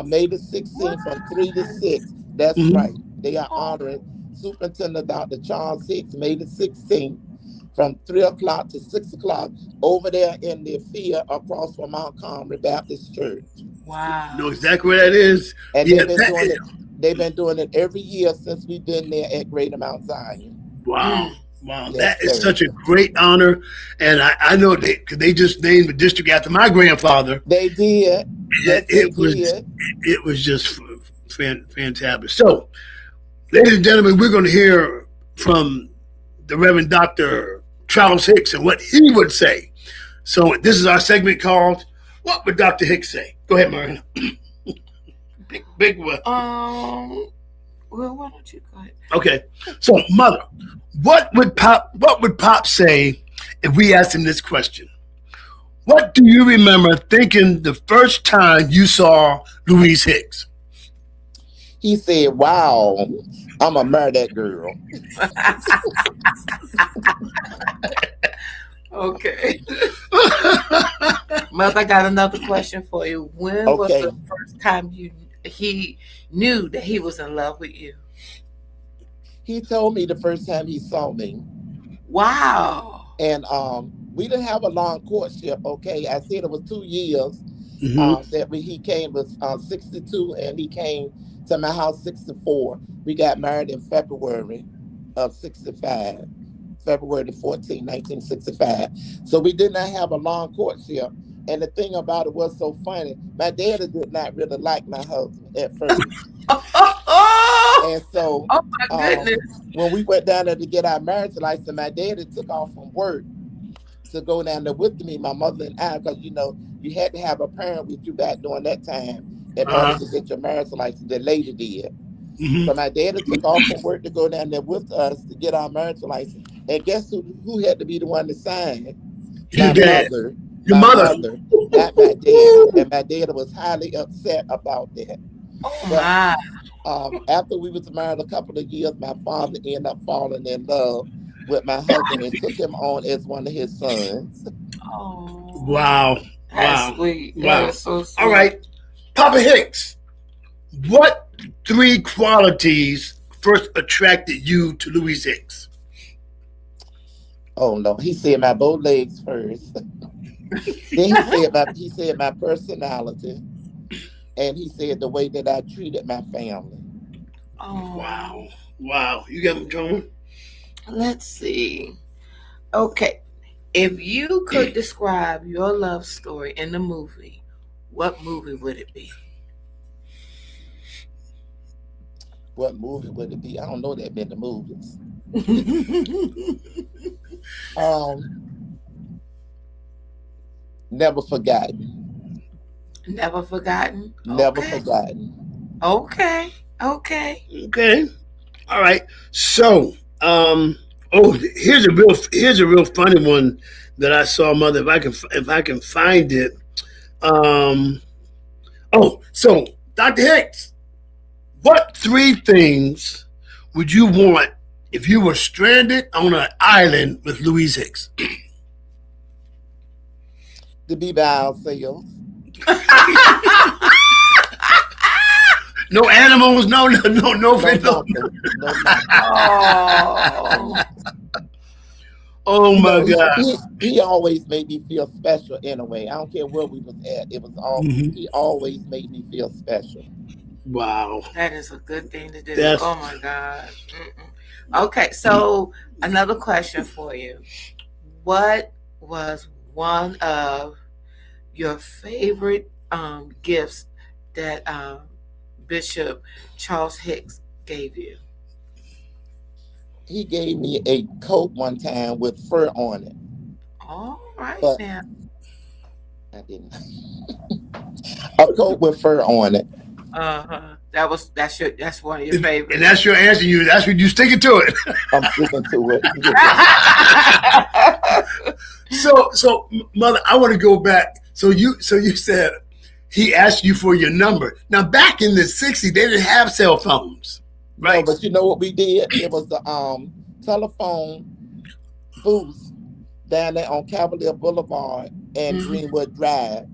May the 16th from 3 to 6. That's right. They are honoring Superintendent Dr. Charles Hicks, May the 16th from 3 o'clock to 6 o'clock over there in the field across from Mount Carmel Baptist Church. Wow. You know exactly where that is. And Yeah, they've been doing it every year since we've been there at Greater Mount Zion. Wow. Wow. Yes, that is sir. such a great honor. And I know they just named the district after my grandfather. They did. Yes, it was just fantastic. So, ladies and gentlemen, we're going to hear from the Reverend Dr. Charles Hicks and what he would say. So this is our segment called What Would Dr. Hicks Say? Go ahead, Marina. big one. Well, why don't you go ahead? Okay. So, Mother, what would Pop say if we asked him this question? What do you remember thinking the first time you saw Louise Hicks? He said, "Wow, I'm gonna marry that girl." Okay. Mother, I got another question for you. When was the first time he knew that he was in love with you? He told me the first time he saw me. Wow. And we didn't have a long courtship. Okay, I said it was 2 years. That he came was 62, and he came to my house 64. We got married in February of 65. February the 14th, 1965. So we did not have a long courtship. And the thing about it was so funny. My daddy did not really like my husband at first. And so oh my goodness. When we went down there to get our marriage license, my daddy took off from work to go down there with me, my mother and I, because, you know, you had to have a parent with you back during that time in order to get your marriage license. The lady did. So my daddy took off from work to go down there with us to get our marriage license. And guess who had to be the one to sign? My mother. Your mother. Not my dad. And my dad was highly upset about that. Oh my. After we was married a couple of years, my father ended up falling in love with my husband and took him on as one of his sons. Oh. Wow. That's sweet. Wow. That's so sweet. All right. Papa Hicks, what 3 qualities first attracted you to Louise Hicks? Oh no, he said my bow legs first. Then he said my personality, and he said the way that I treated my family. Oh. Wow. You got him, John? Let's see. Okay. If you could describe your love story in the movie, what movie would it be? What movie would it be? I don't know that many movies. Never Forgotten. Never forgotten. Never Okay. forgotten. Okay. Okay. Okay. All right. So, oh, here's a real funny one that I saw, mother. If I can find it. Um. Oh, so Dr. Hicks, what three things would you want if you were stranded on an island with Louise Hicks? To be by ourselves. No animals, no, No no. nothing. No nothing. Oh. Oh You my know, God. he always made me feel special anyway. I don't care where we was at. It was all Mhm. he always made me feel special. Wow. That is a good thing to do. That's Oh my God. Mm-mm. Okay, so another question for you. What was one of your favorite gifts that Bishop Charles Hicks gave you? He gave me a coat one time with fur on it, All right but now. I didn't. A coat with fur on it. That's one of your and favorites. that's your answer. That's what you sticking to it. I'm sticking to it. So, mother, I want to go back. So you said he asked you for your number. Now, back in the '60s, they didn't have cell phones, No, right? but you know what we did? It was the telephone booth down there on Cavalier Boulevard and Mhm. Greenwood Drive.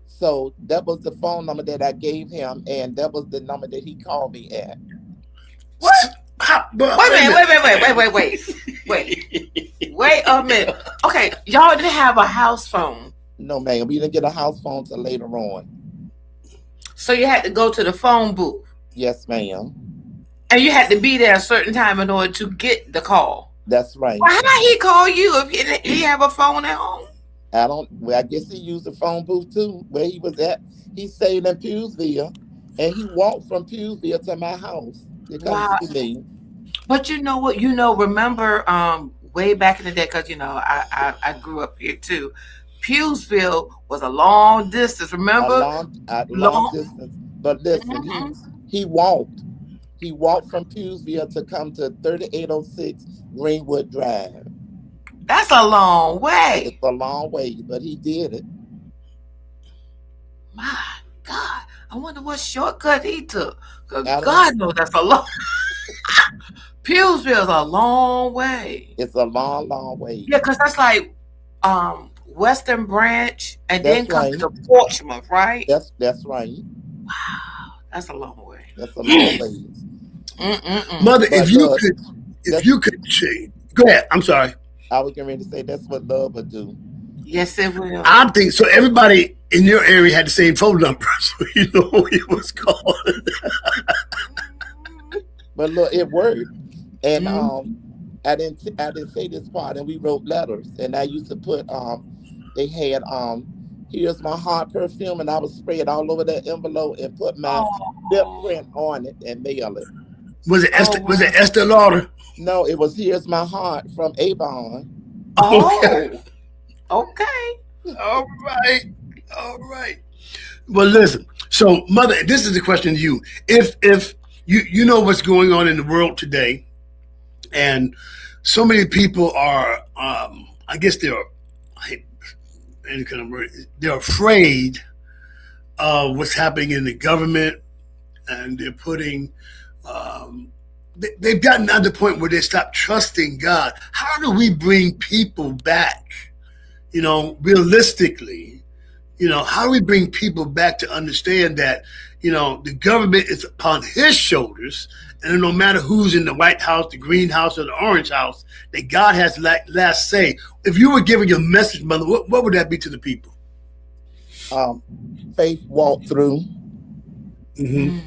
So that was the phone number that I gave him, and that was the number that he called me at. What? But Wait a minute. Wait a minute. Okay, y'all didn't have a house phone, No, man, we didn't get a house phone till later on. so you had to go to the phone booth, Yes, ma'am. and you had to be there a certain time in order to get the call. That's right. Well, how he call you if he have a phone at home? Well, I guess he used the phone booth too, where he was at. He stayed in Pewsville, and he walked from Pewsville to my house to come Wow. see me. But you know what? Remember way back in the day, because I grew up here too. Pewsville was a long distance. A Remember? long distance. But listen, Mhm. he walked. He walked from Pewsville to come to 3806 Greenwood Drive. That's a long It's way. a long way, but he did it. My God, I wonder what shortcut he took. Cause I don't- God knows that's a long. Pewsville's a long way. It's a long, long way. Yeah, because that's like Western Branch, and then That's come right. to Portsmouth, right? That's right. Wow, that's a long way. That's a long way. Mm-mm-mm. mother, But if you look, could, that's- change. Go ahead. I'm sorry. I was getting ready to say that's what love would do. Yes, it will. I think so. Everybody in your area had the same phone number, so you know who he was calling. But look, it worked. And Mhm. I didn't say this part, and we wrote letters, and I used to put they had here's my heart perfume, and I would spray it all over that envelope and put my footprint on it and mail it. Was it Esther? Oh, Was it Esther Lauder? No, it was here's my heart from Avon. Oh, okay. All right. All right. Well, listen. So, mother, this is the question to you. If you know what's going on in the world today, and so many people are, I guess I hate any kind of word, they're afraid of what's happening in the government, and they're putting. They've gotten to the point where they stop trusting God. How do we bring people back? Realistically, how do we bring people back to understand that, the government is upon his shoulders, and no matter who's in the White House, the Green House, or the Orange House, that God has last say. If you were giving your message, mother, what would that be to the people? Faith walked through, Mm-hmm.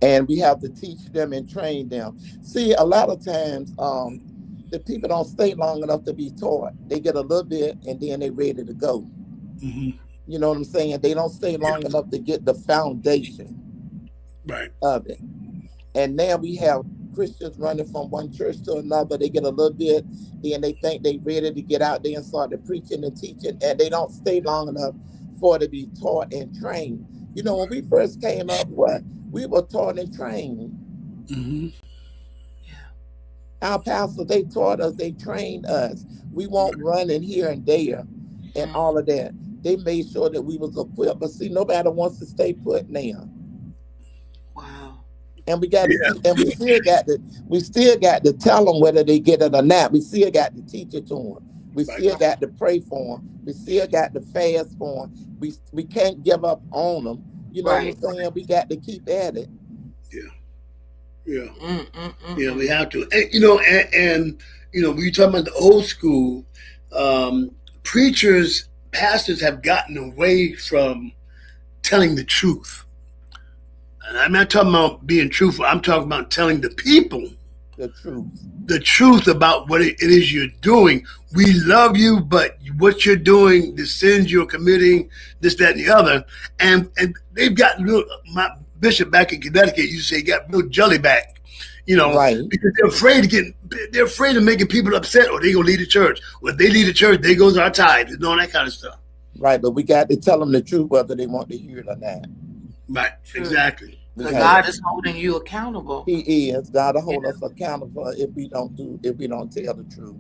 and we have to teach them and train them. See, a lot of times, the people don't stay long enough to be taught. They get a little bit, and then they're ready to go. Mm-hmm. You know what I'm saying? They don't stay long enough to get the foundation Right. of it. And now we have Christians running from one church to another. They get a little bit, then they think they're ready to get out there and start the preaching and teaching, and they don't stay long enough for to be taught and trained. You know, when we first came up, what we were taught and trained. Mm-hmm. Our pastors, they taught us, they trained us. We won't run in here and there and all of that. They made sure that we was equipped. But see, nobody wants to stay put now. Wow. And we got to Yeah. and we still got to tell them whether they get it or not. We still got to teach it to them. We still got to pray for them. We still got to fast for them. We can't give up on them. You know what I'm saying? We got to keep at it. Yeah. Yeah, we have to. And, you know, when you talk about the old school, preachers, pastors have gotten away from telling the truth. And I'm not talking about being truthful. I'm talking about telling the people the truth about what it is you're doing. We love you, but what you're doing, the sins you're committing, this, that, and the other. And they've got my bishop back in Connecticut used to say, got real jelly back, you know, because they're afraid of making people upset, or they gonna leave the church. When they leave the church, there goes our tithe and all that kind of stuff. Right, but we got to tell them the truth whether they want to hear it or not. Right, exactly. Because God is holding you accountable. He is. God will hold us accountable if we don't tell the truth.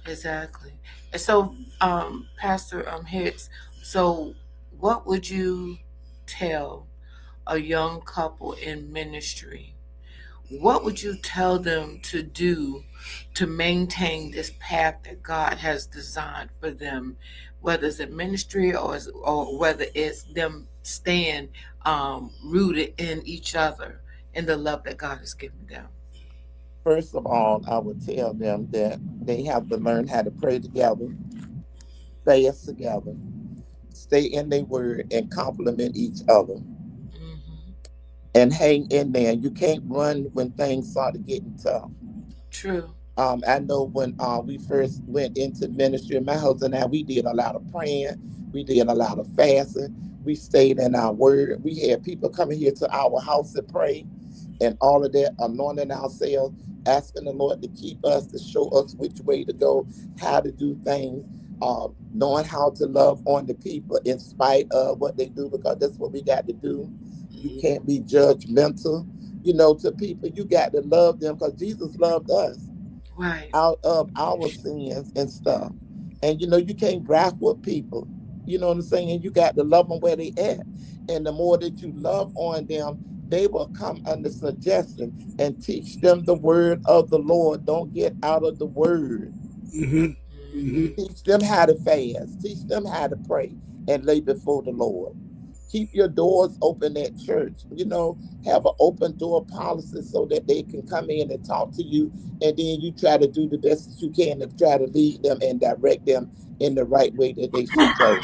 Exactly. And so, Pastor Hicks, so what would you tell a young couple in ministry? What would you tell them to do to maintain this path that God has designed for them, whether it's in ministry or whether it's them staying rooted in each other in the love that God has given them? First of all, I would tell them that they have to learn how to pray together, fast together, stay in their word, and compliment each other. And hang in there. You can't run when things started getting tough. True. I know when we first went into ministry, my husband and I, we did a lot of praying. We did a lot of fasting. We stayed in our word. We had people coming here to our house to pray and all of that, anointing ourselves, asking the Lord to keep us, to show us which way to go, how to do things, knowing how to love on the people in spite of what they do, because that's what we got to do. You can't be judgmental, to people. You got to love them because Jesus loved us out of our sins and stuff. And, you can't graph with people. You know what I'm saying? You got to love them where they at. And the more that you love on them, they will come under suggestion, and teach them the word of the Lord. Don't get out of the word. Teach them how to fast. Teach them how to pray and lay before the Lord. Keep your doors open at church. Have an open door policy so that they can come in and talk to you, and then you try to do the best that you can to try to lead them and direct them in the right way that they should go.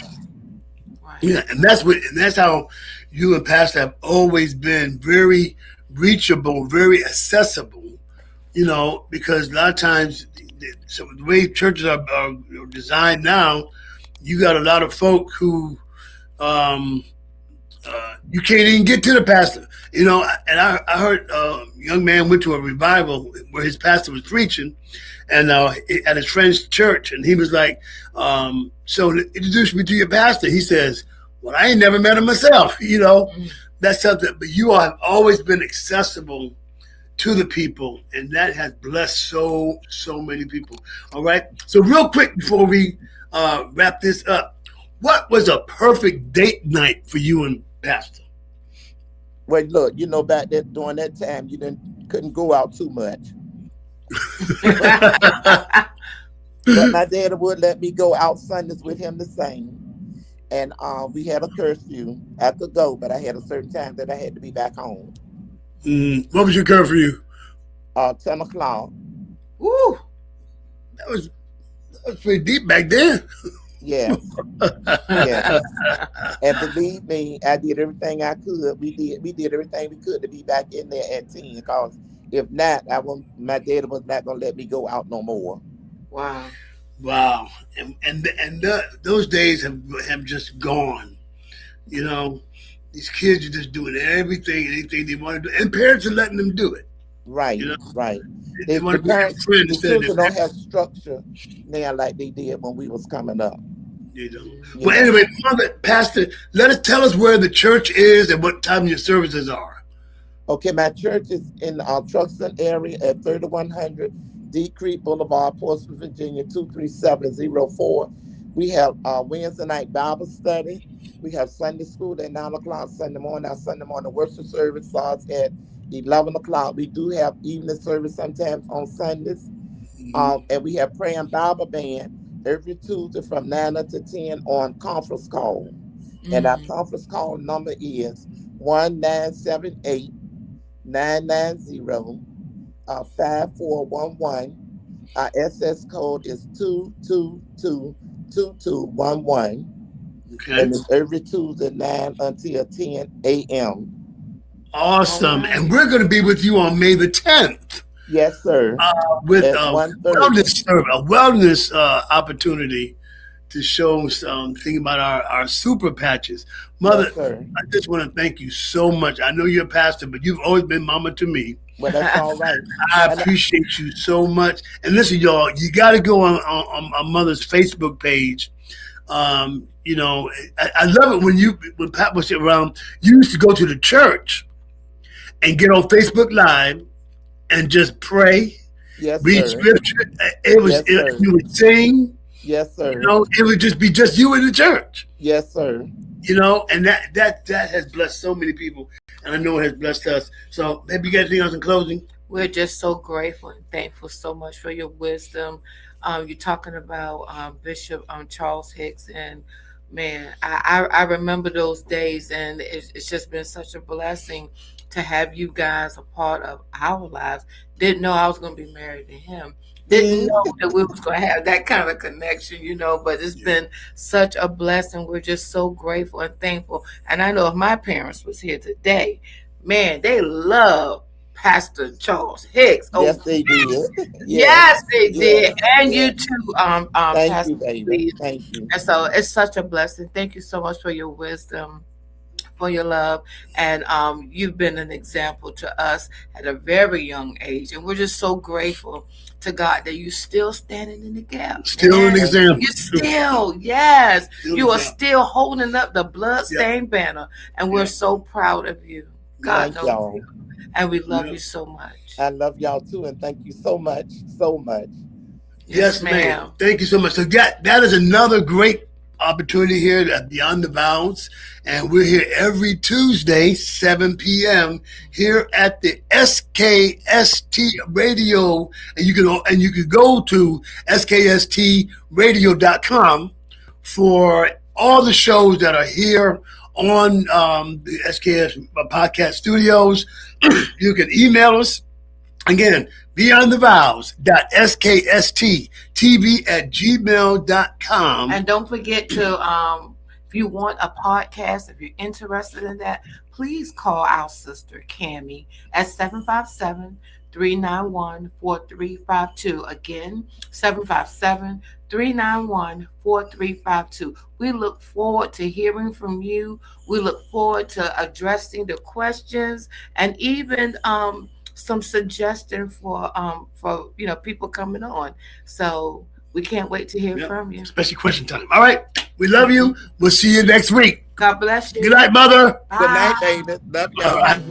Yeah, and that's how you and Pastor have always been very reachable, very accessible. Because a lot of times, so the way churches are designed now, you got a lot of folk who you can't even get to the pastor. And I heard a young man went to a revival where his pastor was preaching, and at his friend's church, and he was like, so introduce me to your pastor. He says, well, I ain't never met him myself. That's something. But you all have always been accessible to the people, and that has blessed so many people. All right. So real quick before we wrap this up, what was a perfect date night for you and Pastor? Well, look, back there during that time, you couldn't go out too much. But my dad would let me go out Sundays with him to sing. And we had a curfew. I could go, but I had a certain time that I had to be back home. What was your curfew? 10 o'clock. Woo! That was pretty deep back then. Yes. Yes. And believe me, I did everything I could. We did everything we could to be back in there at 10. Because if not, my dad was not gonna let me go out no more. Wow. And those days have just gone. These kids are just doing anything they want to do, and parents are letting them do it. Right, right. They want to the children don't have structure now like they did when we was coming up. You know. Yeah. Well, anyway, Mother, Pastor, tell us where the church is and what time your services are. Okay, my church is in our Truxton area at 3100 D Creek Boulevard, Portsmouth, Virginia 23704. We have Wednesday night Bible study. We have Sunday school at 9 o'clock Sunday morning. Our Sunday morning worship service starts at 11 o'clock. We do have evening service sometimes on Sundays. And we have prayer and Bible band every Tuesday from 9 to 10 on conference call. And our conference call number is 1978 990-5411. Our SS code is 2222211. Okay. And it's every Tuesday 9 until 10 a.m. Awesome. Right. And we're going to be with you on May the 10th. Yes, sir. With a wellness opportunity to show something about our super patches. Mother, yes, I just want to thank you so much. I know you're a pastor, but you've always been mama to me. Well, that's all right. I appreciate you so much. And listen, y'all, you got to go on Mother's Facebook page. You know, I love it when Pat was around. You used to go to the church and get on Facebook Live and just pray, read scripture. It was you would sing. Yes, sir. You know, it would just be you in the church. Yes, sir. You know, and that has blessed so many people, and I know it has blessed us. So, maybe you got anything else in closing? We're just so grateful and thankful so much for your wisdom. You're talking about Bishop Charles Hicks, and man, I remember those days, and it's just been such a blessing to have you guys a part of our lives. Didn't know I was going to be married to him. Didn't know that we was going to have that kind of connection, you know, but it's been such a blessing. We're just so grateful and thankful. And I know if my parents was here today, man, they love Pastor Charles Hicks. Yes, they did. Yes, they did. And you too, Thank Pastor you, baby. Thank you. And so it's such a blessing. Thank you so much for your wisdom, for your love, and you've been an example to us at a very young age, and we're just so grateful to God that you still standing in the gap. Still an example. You still, yes, you are still holding up the bloodstained banner, and we're so proud of you. God knows y'all. You, and we love you so much. I love y'all too, and thank you so much, so much. Yes, ma'am. Thank you so much. So that is another great opportunity here at Beyond the Vows, and we're here every Tuesday, 7 p.m. here at the SKST Radio, and you can go to skstradio.com for all the shows that are here on the SKS podcast studios. You can email us again, beyondthevows.skst.tv@gmail.com. And don't forget to, if you want a podcast, if you're interested in that, please call our sister Cammie at 757-391-4352. Again, 757-391-4352. We look forward to hearing from you. We look forward to addressing the questions and even some suggestion for people coming on. So we can't wait to hear from you. Especially question time. All right. We love you. We'll see you next week. God bless you. Good night, Mother. Bye. Good night, baby. Love y'all.